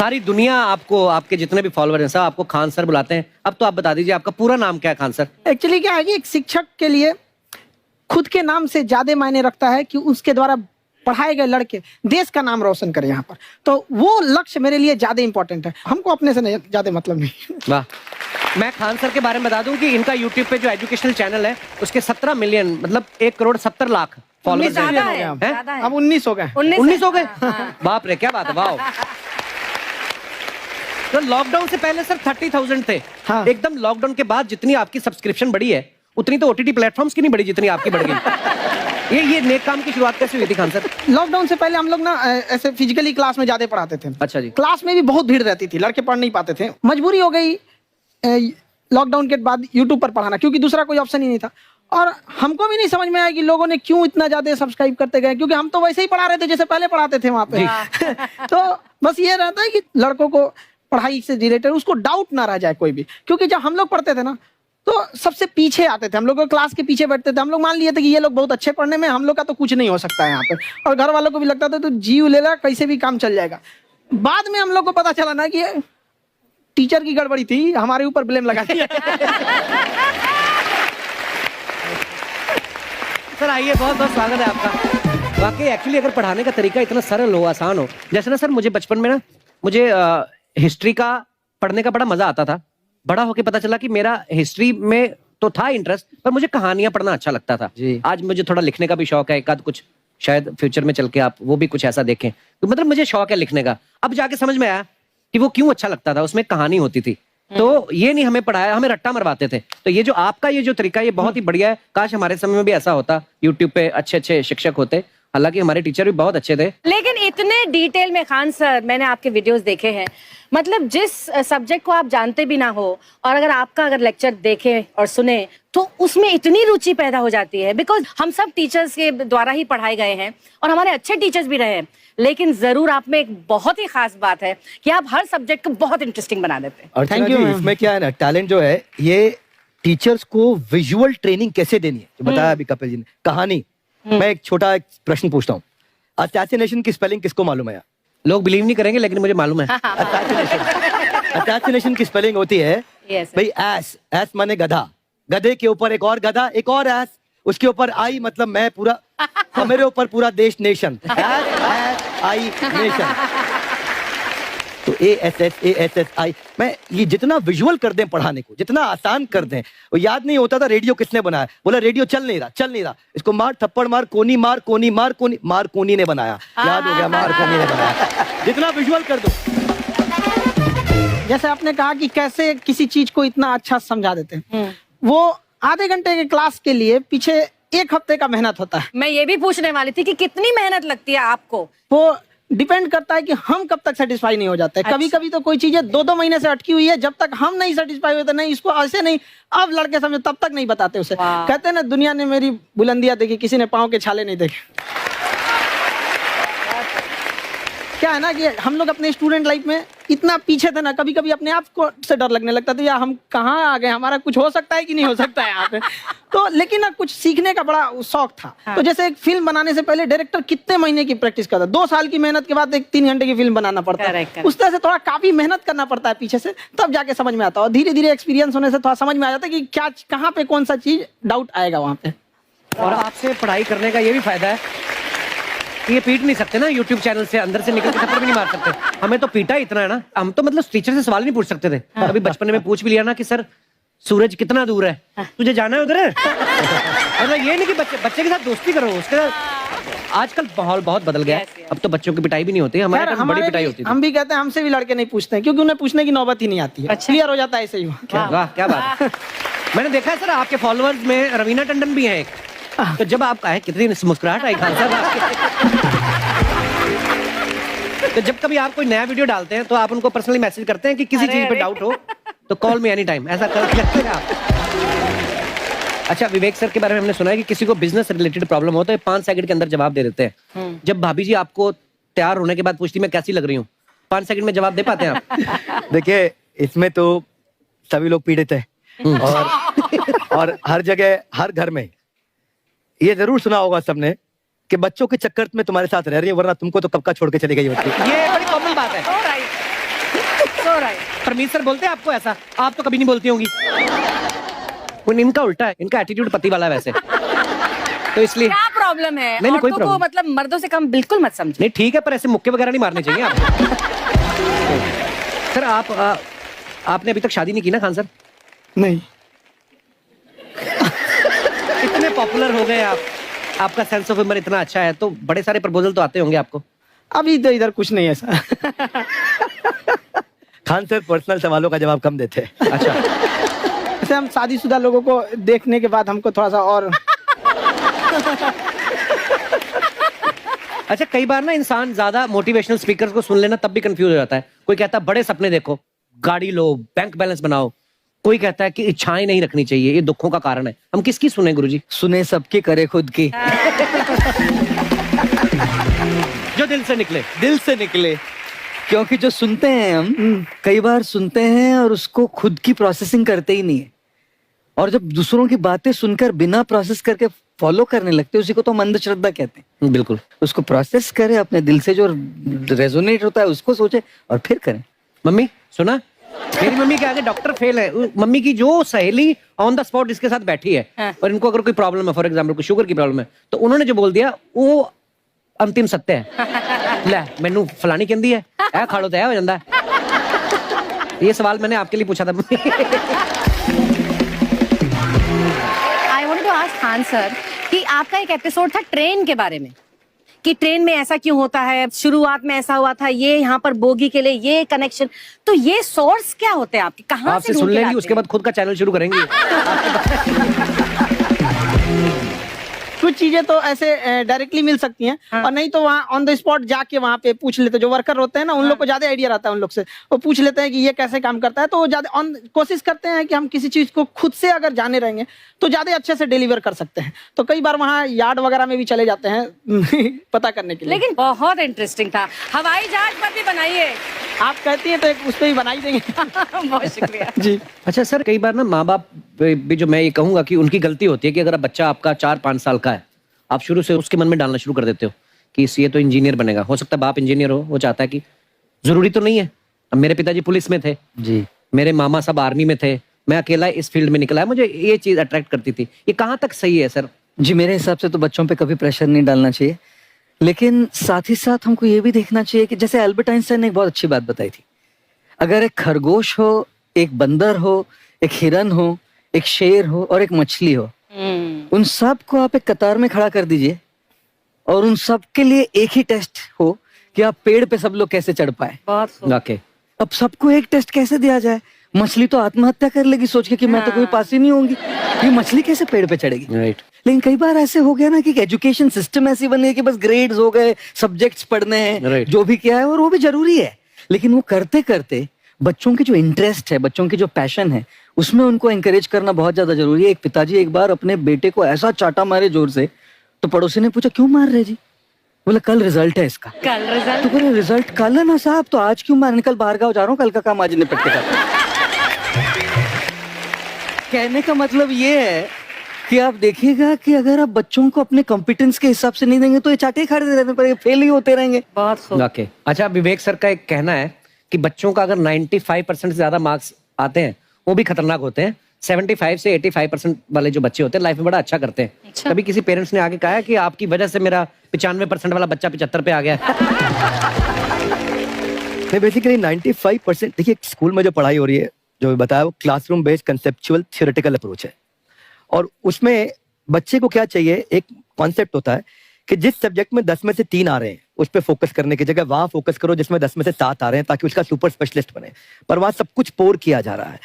सारी दुनिया आपको, आपके जितने भी फॉलोअर हैं सब आपको खान सर बुलाते हैं। अब तो आप बता दीजिए आपका पूरा नाम क्या है खान सर? एक्चुअली क्या है कि एक शिक्षक के लिए खुद के नाम से ज्यादा मायने रखता है कि उसके द्वारा पढ़ाए गए लड़के देश का नाम रोशन करें यहाँ पर, तो वो लक्ष्य मेरे लिए ज्यादा इंपॉर्टेंट है। हमको अपने से ज्यादा मतलब नहीं। वाह। मैं खान सर के बारे में बता दूं कि इनका यूट्यूब पे जो एजुकेशनल चैनल है उसके 17 मिलियन मतलब 1,70,00,000 फॉलोअर्स हैं। अब 19 हो गए। 19 हो गए। बाप रे, क्या बात है, वाह। तो लॉकडाउन से पहले सर 30,000 थे। हाँ। एकदम लॉकडाउन के बाद जितनी आपकी सब्सक्रिप्शन बढ़ी है उतनी तो ओटीटी प्लेटफॉर्म्स की नहीं बढ़ी जितनी आपकी बढ़ गई। ये नेक काम की शुरुआत कैसे हुई थी खान सर? लॉकडाउन से पहले हम लोग ना ऐसे फिजिकली क्लास में ज्यादा पढ़ाते थे। अच्छा जी। क्लास में भी बहुत भीड़ रहती थी, लड़के पढ़ नहीं पाते थे। मजबूरी हो गई लॉकडाउन के बाद यूट्यूब पर पढ़ाना, क्योंकि दूसरा कोई ऑप्शन ही नहीं था। और हमको भी नहीं समझ में आया कि लोगों ने क्यों इतना ज्यादा सब्सक्राइब करते गए, क्योंकि हम तो वैसे ही पढ़ा रहे थे जैसे पहले पढ़ाते थे वहां पे। तो बस ये रहता है कि लड़कों को पढ़ाई से रिलेटेड उसको डाउट ना रह जाए कोई भी, क्योंकि जब हम लोग पढ़ते थे ना तो सबसे पीछे आते थे, हम लोग क्लास के पीछे बैठते थे। हम लोग मान लिए थे कि ये लोग बहुत अच्छे पढ़ने में, हम लोग का तो कुछ नहीं हो सकता है यहाँ पे, और घर वालों को भी लगता था तो जीव ले ला, कैसे भी काम चल जाएगा। बाद में हम लोग को पता चला ना कि टीचर की गड़बड़ी थी, हमारे ऊपर ब्लेम लगा दिया। सर आइए, बहुत बहुत स्वागत है आपका। वाकई एक्चुअली अगर पढ़ाने का तरीका इतना सरल हो, आसान हो, जैसे ना सर मुझे बचपन में ना मुझे हिस्ट्री का पढ़ने का बड़ा मजा आता था। बड़ा होके पता चला कि मेरा हिस्ट्री में तो था इंटरेस्ट, पर मुझे कहानियां पढ़ना अच्छा लगता था। आज मुझे थोड़ा लिखने का भी शौक है, एक आध कुछ शायद फ्यूचर में चल के आप वो भी कुछ ऐसा देखें। तो मतलब मुझे शौक है लिखने का। अब जाके समझ में आया कि वो क्यों अच्छा लगता था, उसमें कहानी होती थी। तो ये नहीं हमें पढ़ाया, हमें रट्टा मरवाते थे। तो ये जो आपका ये जो तरीका, ये बहुत ही बढ़िया है। काश हमारे समय में भी ऐसा होता, यूट्यूब पे अच्छे अच्छे शिक्षक होते। हालांकि हमारे टीचर भी बहुत अच्छे थे। लेकिन इतने डिटेल में खान सर, मैंने आपके वीडियोस देखे हैं, मतलब जिस सब्जेक्ट को आप जानते भी ना हो और अगर लेक्चर देखें और सुने तो उसमें इतनी रुचि पैदा हो जाती है। बिकॉज हम सब टीचर्स के द्वारा ही पढ़ाए गए हैं और हमारे अच्छे टीचर्स भी रहे हैं, लेकिन जरूर आप में एक बहुत ही खास बात है कि आप हर सब्जेक्ट को बहुत इंटरेस्टिंग बना देते हैं। Thank you. इसमें क्या है ना, टैलेंट जो है ये टीचर्स को विजुअल ट्रेनिंग कैसे देनी है, जो बताया अभी कपिल जी ने। कहानी, मैं एक छोटा प्रश्न पूछता हूँ, असैसिनेशन की स्पेलिंग किसको मालूम है? लोग बिलीव नहीं करेंगे लेकिन मुझे मालूम है। असैसिनेशन की स्पेलिंग होती है भाई एस माने गधा, गधे के ऊपर एक और गधा, एक और एस, उसके ऊपर आई मतलब मैं पूरा, मेरे ऊपर पूरा देश, नेशन, आई नेशन। तो ASSASSI, मैं ये जितना विजुअल कर दें पढ़ाने को, जितना आसान कर दें। वो याद नहीं होता था रेडियो किसने बनाया, बोला रेडियो चल नहीं रहा, इसको मार थप्पड़ मार, कोनी मार, कोनी मार, कोनी मार, कोनी ने बनाया, याद हो गया, मार कोनी ने बनाया। जितना विजुअल कर दो। जैसे आपने कहा कि कैसे किसी चीज को इतना अच्छा समझा देते हैं, वो आधे घंटे के क्लास के लिए पीछे 1 हफ्ते का मेहनत होता है। मैं ये भी पूछने वाली थी कि कितनी मेहनत लगती है आपको। वो डिपेंड करता है कि हम कब तक सेटिस्फाई नहीं हो जाते। अच्छा। कभी कभी तो कोई चीजें 2-2 महीने से अटकी हुई है, जब तक हम नहीं सेटिस्फाई होते, नहीं इसको ऐसे नहीं, अब लड़के समझे तब तक नहीं बताते उसे। कहते हैं ना, दुनिया ने मेरी बुलंदियां देखी, किसी ने पाँव के छाले नहीं देखे। क्या है ना कि हम लोग अपने स्टूडेंट लाइफ में इतना पीछे थे ना, कभी कभी अपने आप को से डर लगने लगता था, यार हम कहाँ आ गए, हमारा कुछ हो सकता है कि नहीं हो सकता है यहाँ पे। तो लेकिन ना कुछ सीखने का बड़ा शौक था। हाँ। तो जैसे एक फिल्म बनाने से पहले डायरेक्टर कितने महीने की प्रैक्टिस करता है, 2 साल की मेहनत के बाद एक 3 घंटे की फिल्म बनाना पड़ता है। उस तरह से थोड़ा काफी मेहनत करना पड़ता है पीछे से, तब जाके समझ में आता है। और धीरे धीरे एक्सपीरियंस होने से थोड़ा समझ में आ जाता है कि क्या, कहाँ पे कौन सा चीज डाउट आएगा वहाँ पे। और आपसे पढ़ाई करने का ये भी फायदा है, ये पीट नहीं सकते ना यूट्यूब चैनल से, अंदर से निकल के थप्पड़ भी नहीं मार सकते। हमें तो पीटा इतना है ना, हम तो मतलब टीचर से सवाल नहीं पूछ सकते थे। अभी बचपन में पूछ भी लिया ना कि सर सूरज कितना दूर है, तुझे जाना है उधर। मतलब ये नहीं कि बच्चे के साथ दोस्ती करो, उसके साथ। आजकल माहौल बहुत बदल गया है, अब तो बच्चों की पिटाई भी नहीं होती, हमारे टाइम बड़ी पिटाई होती थी। हम भी कहते हैं, हमसे भी लड़के नहीं पूछते हैं, क्योंकि उन्हें पूछने की नौबत ही नहीं आती है। क्लियर हो जाता है ऐसे ही। वाह, क्या बात है। मैंने देखा है सर आपके फॉलोअर्स में रवीना टंडन भी है एक। तो जब आप आए, कितनी मुस्कुराहट आई खान साहब आपके। तो जब कभी आप कोई नया वीडियो डालते हैं तो आप उनको पर्सनली मैसेज करते हैं कि किसी चीज पे डाउट हो तो कॉल मी एनी टाइम, ऐसा करते हैं आप? अच्छा, विवेक सर के बारे में हमने सुना है कि किसी को बिजनेस रिलेटेड प्रॉब्लम हो तो 5 सेकंड के अंदर जवाब दे देते हैं। जब भाभी जी आपको तैयार होने के बाद पूछती मैं कैसी लग रही हूँ, 5 सेकंड में जवाब दे पाते हैं आप? देखिए, इसमें तो सभी लोग पीड़ित है, और हर जगह, हर घर में ये जरूर सुना होगा सबने कि बच्चों के चक्कर में तुम्हारे साथ रह रही है, वरना तुमको तो कब का छोड़ के चली गई होती है। ये बड़ी कॉमन बात है। ऑलराइट। परमीत सर बोलते हैं आपको ऐसा? आप तो कभी नहीं बोलती होंगी। इनका उल्टा है, इनका एटीट्यूड पति वाला है वैसे, तो इसलिए। क्या प्रॉब्लम है? नहीं, कोई औरतों को problem मतलब मर्दों से कम बिल्कुल मत समझे। नहीं ठीक है, पर ऐसे मुक्के वगैरह नहीं मारने चाहिए आपको। सर आपने अभी तक शादी नहीं की ना खान सर? नहीं। इतने पॉपुलर हो गए आप, आपका सेंस ऑफ ह्यूमर इतना अच्छा है, तो बड़े सारे प्रपोजल तो आते होंगे आपको। अभी तो इधर कुछ नहीं है ऐसा। खान सर पर्सनल सवालों का जवाब कम देते हैं। अच्छा, वैसे हम शादीशुदा लोगों को देखने के बाद हमको थोड़ा सा और अच्छा कई बार ना इंसान ज्यादा मोटिवेशनल स्पीकर्स को सुन लेना तब भी कंफ्यूज हो जाता है। कोई कहता है बड़े सपने देखो, गाड़ी लो, बैंक बैलेंस बनाओ। कोई कहता है कि इच्छाएं नहीं रखनी चाहिए, ये दुखों का कारण है। हम किसकी सुने गुरुजी? सुने सबकी, करे खुद की। जो दिल से निकले। दिल से निकले, क्योंकि जो सुनते हैं हम कई बार सुनते हैं और उसको खुद की प्रोसेसिंग करते ही नहीं है, और जब दूसरों की बातें सुनकर बिना प्रोसेस करके फॉलो करने लगते हैं, उसी को तो हम अंधश्रद्धा कहते हैं। बिल्कुल। उसको प्रोसेस करें, अपने दिल से जो रेजोनेट होता है उसको सोचे और फिर करें। मम्मी सुना, मेरी मम्मी के आगे डॉक्टर फेल है। मम्मी की जो सहेली ऑन द स्पॉट इसके साथ बैठी है, हाँ। और इनको अगर कोई प्रॉब्लम है, फॉर एग्जाम्पल कोई शुगर की प्रॉब्लम है, तो उन्होंने जो बोल दिया वो अंतिम सत्य है। ले मैनू फलानी कहती है, ऐ खाड़ो तो ऐ हो जाता है। ये सवाल मैंने आपके लिए पूछा था। I wanted to ask Khan sir कि आपका एक एपिसोड था ट्रेन के बारे में, कि ट्रेन में ऐसा क्यों होता है, शुरुआत में ऐसा हुआ था, ये यहाँ पर बोगी के लिए ये कनेक्शन, तो ये सोर्स क्या होते हैं आपके, कहाँ आपसे से सुन ढूंढ के लेंगी, लाते उसके बाद खुद का चैनल शुरू करेंगी। कुछ चीजें तो ऐसे डायरेक्टली मिल सकती हैं, हाँ। और नहीं तो वहाँ ऑन द स्पॉट जाके वहाँ पे पूछ लेते, जो वर्कर होते हैं ना, उन लोग को ज्यादा आइडिया रहता है, उन लोग से वो पूछ लेते हैं कि ये कैसे काम करता है, तो वो ज्यादा कोशिश करते हैं कि हम किसी चीज को खुद से अगर जाने रहेंगे तो ज्यादा अच्छे से डिलीवर कर सकते हैं। तो कई बार वहाँ यार्ड वगैरह में भी चले जाते हैं पता करने के लिए। लेकिन बहुत इंटरेस्टिंग था। हवाई जहाज पर भी बनाइए। आप कहती हैं तो एक उस पर ही बनाई देंगे। बहुत शुक्रिया जी। अच्छा सर, कई बार ना माँ बाप भी, जो मैं ये कहूंगा कि उनकी गलती होती है कि अगर बच्चा आपका 4-5 साल का है, आप शुरू से उसके मन में डालना शुरू कर देते हो कि ये तो इंजीनियर बनेगा। हो सकता है बाप इंजीनियर हो, वो चाहता है कि जरूरी तो नहीं है। अब मेरे पिताजी पुलिस में थे जी, मेरे मामा सब आर्मी में थे, मैं अकेला इस फील्ड में निकला है, मुझे ये चीज अट्रैक्ट करती थी। ये कहाँ तक सही है सर? जी मेरे हिसाब से तो बच्चों पे कभी प्रेशर नहीं डालना चाहिए, लेकिन साथ ही साथ हमको ये भी देखना चाहिए कि जैसे एल्बर्ट आइंस्टाइन ने एक बहुत अच्छी बात बताई थी, अगर एक खरगोश हो, एक बंदर हो, एक हिरन हो, एक शेर हो और एक मछली हो, उन सब को आप एक कतार में खड़ा कर दीजिए और उन सब के लिए एक ही टेस्ट हो कि आप पेड़ पे सब लोग कैसे चढ़ पाए। बहुत खूब। वाकई। अब सबको एक टेस्ट कैसे दिया जाए? मछली तो आत्महत्या कर लेगी सोच के कि मैं तो कोई पास ही नहीं होंगी, ये मछली कैसे पेड़ पे चढ़ेगी? राइट। लेकिन कई बार ऐसे हो गया ना कि एजुकेशन सिस्टम ऐसी बन गई कि बस ग्रेड्स हो गए, सब्जेक्ट्स पढ़ने हैं, Right. जो भी किया है, और वो भी जरूरी है, लेकिन वो करते करते बच्चों की जो इंटरेस्ट है, बच्चों की जो पैशन है, उसमें उनको एंकरेज करना बहुत ज्यादा जरूरी है। एक पिताजी एक बार अपने बेटे को ऐसा चाटा मारे जोर से, तो पड़ोसी ने पूछा क्यों मार रहे जी? बोला कल रिजल्ट है इसका। कल रिजल्ट? तो बोले रिजल्ट कल है ना साहब, तो आज क्यों मारे? कल बाहर गाँव जा रहा हूँ, कल का काम आज निपट के जाता। कहने का मतलब ये है कि आप देखिएगा कि अगर आप बच्चों को अपने कॉम्पिटेंस के हिसाब से नहीं देंगे तो ये चाटे खाते रहने पर फेल ही होते रहेंगे। बहुत खूब। वाकई। अच्छा, विवेक सर का एक कहना है कि बच्चों का अगर 95% से ज्यादा मार्क्स आते हैं वो भी खतरनाक होते हैं। 75 से 85% वाले जो बच्चे होते हैं लाइफ में बड़ा अच्छा करते हैं। अच्छा। कभी किसी पेरेंट्स ने आके कहा है कि आपकी वजह से मेरा 95% वाला बच्चा 75 पे आ गया? नहीं, बेसिकली 95%, देखिए स्कूल में जो पढ़ाई हो रही है, जो बताया, वो classroom based conceptual theoretical approach है, और उसमें बच्चे को क्या चाहिए, एक कॉन्सेप्ट होता है कि जिस सब्जेक्ट में 10 में से 3 आ रहे हैं उस पर फोकस करने की जगह वहां फोकस करो जिसमें 10 में से 7 आ रहे हैं, ताकि उसका सुपर स्पेशलिस्ट बने। पर वहां सब कुछ पोर किया जा रहा है,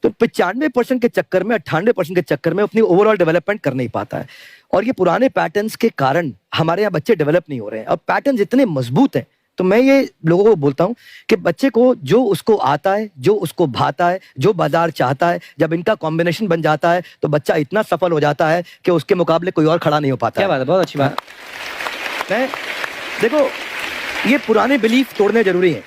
तो 95% के चक्कर में, 98% के चक्कर में अपनी ओवरऑल डेवलपमेंट कर नहीं पाता है। और ये पुराने पैटर्न्स के कारण हमारे यहाँ बच्चे डेवलप नहीं हो रहे हैं। अब पैटर्न्स इतने मजबूत हैं, तो मैं ये लोगों को बोलता हूँ कि बच्चे को जो उसको आता है, जो उसको भाता है, जो बाजार चाहता है, जब इनका कॉम्बिनेशन बन जाता है तो बच्चा इतना सफल हो जाता है कि उसके मुकाबले कोई और खड़ा नहीं हो पाता। क्या बात है, बहुत अच्छी बात। मैं देखो, ये पुराने बिलीफ तोड़ने जरूरी है।